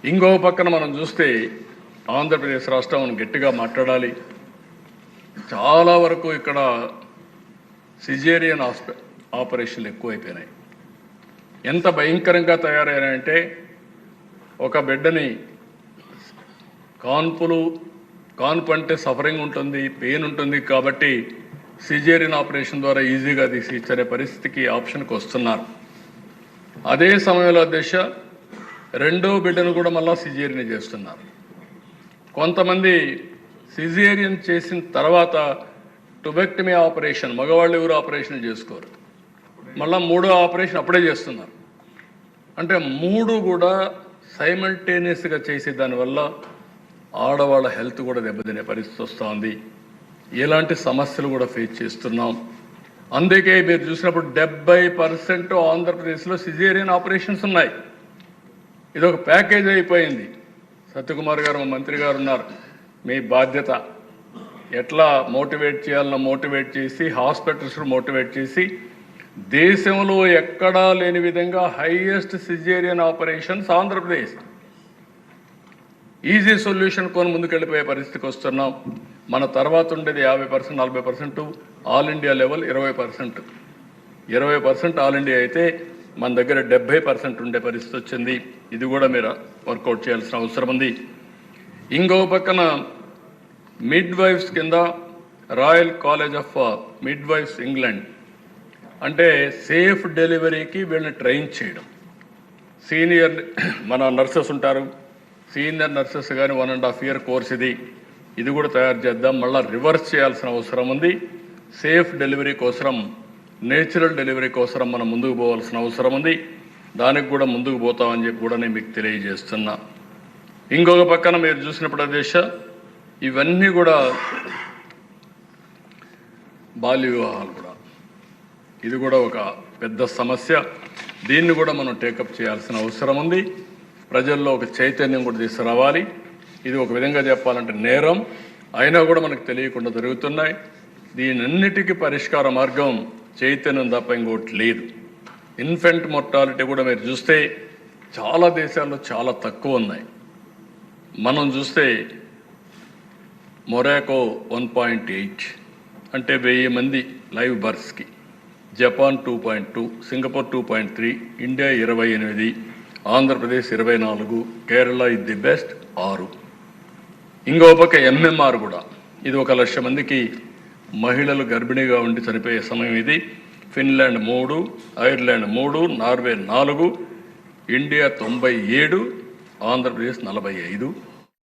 ఇంకో పక్కన మనం చూస్తే ఆంధ్రప్రదేశ్ రాష్ట్రం గట్టిగా మాట్లాడాలి. చాలా వరకు ఇక్కడ సిజేరియన్ ఆపరేషన్లు ఎక్కువైపోయినాయి. ఎంత భయంకరంగా తయారయ్యాయంటే ఒక బిడ్డని కాన్పు అంటే సఫరింగ్ ఉంటుంది, పెయిన్ ఉంటుంది కాబట్టి సిజేరియన్ ఆపరేషన్ ద్వారా ఈజీగా తీసి ఇచ్చే పరిస్థితికి ఆప్షన్కి వస్తున్నారు. అదే సమయంలో రెండో బిడ్డను కూడా మళ్ళీ సిజేరియన్ చేస్తున్నారు. కొంతమంది సిజేరియన్ చేసిన తర్వాత టుబెక్టమీ ఆపరేషన్ మగవాళ్ళు ఎవరు ఆపరేషన్ చేసుకోరు, మళ్ళీ మూడో ఆపరేషన్ అప్పుడే చేస్తున్నారు. అంటే మూడు కూడా సైమల్టేనియస్గా చేసే దానివల్ల ఆడవాళ్ళ హెల్త్ కూడా దెబ్బతినే పరిస్థితి వస్తుంది. ఇలాంటి సమస్యలు కూడా ఫేస్ చేస్తున్నాం. అందుకే మీరు చూసినప్పుడు 70% ఆంధ్రప్రదేశ్లో సిజేరియన్ ఆపరేషన్స్ ఉన్నాయి. ఇది ఒక ప్యాకేజ్ అయిపోయింది. సత్యకుమార్ గారు మంత్రి గారు ఉన్నారు, మీ బాధ్యత ఎట్లా మోటివేట్ చేయాలన్నా మోటివేట్ చేసి హాస్పిటల్స్ మోటివేట్ చేసి దేశంలో ఎక్కడా లేని విధంగా highest caesarean operations Andhra Pradesh easy solution కొని ముందుకెళ్ళిపోయే పరిస్థితికి వస్తున్నాం. మన తర్వాత ఉండేది 50%, 40%, all India level 20%. 20% all India అయితే మన దగ్గర 70% ఉండే పరిస్థితి వచ్చింది. ఇది కూడా మీరు వర్కౌట్ చేయాల్సిన అవసరం ఉంది. ఇంకో పక్కన మిడ్ వైఫ్స్ కింద royal college of midwives England అంటే సేఫ్ డెలివరీకి వీళ్ళని ట్రైన్ చేయడం. సీనియర్ మన నర్సెస్ ఉంటారు, సీనియర్ నర్సెస్ కానీ 1.5 year కోర్స్ ఇది కూడా తయారు చేద్దాం. మళ్ళీ రివర్స్ చేయాల్సిన అవసరం ఉంది. సేఫ్ డెలివరీ కోసం, నేచురల్ డెలివరీ కోసం మనం ముందుకు పోవాల్సిన అవసరం ఉంది. దానికి కూడా ముందుకు పోతామని చెప్పి కూడా నేను మీకు తెలియజేస్తున్నా. ఇంకొక పక్కన మీరు చూసినప్పుడు ఇవన్నీ కూడా బాల్య వివాహాలు కూడా, ఇది కూడా ఒక పెద్ద సమస్య. దీన్ని కూడా మనం టేకప్ చేయాల్సిన అవసరం ఉంది. ప్రజల్లో ఒక చైతన్యం కూడా తీసుకురావాలి. ఇది ఒక విధంగా చెప్పాలంటే నేరం అయినా కూడా మనకు తెలియకుండా జరుగుతున్నాయి. దీనన్నిటికీ పరిష్కార మార్గం చైతన్యం తప్ప ఇంకోటి లేదు. ఇన్ఫెంట్ మొర్టాలిటీ కూడా మీరు చూస్తే చాలా దేశాల్లో చాలా తక్కువ ఉన్నాయి. మనం చూస్తే మొరాకో 1.8 అంటే 1000 మంది లైవ్ బర్త్స్కి, జపాన్ 2.2, సింగపూర్ 2.3, ఇండియా 28, ఆంధ్రప్రదేశ్ 24, కేరళ ఇది ది బెస్ట్ 6. ఇంకో పక్క ఎంఎంఆర్ కూడా ఇది 1,00,000 మందికి మహిళలు గర్భిణీగా ఉండి చనిపోయే సమయం ఇది. Finland 3, Ireland 3, Norway 4, India 97, Andhra Pradesh 45.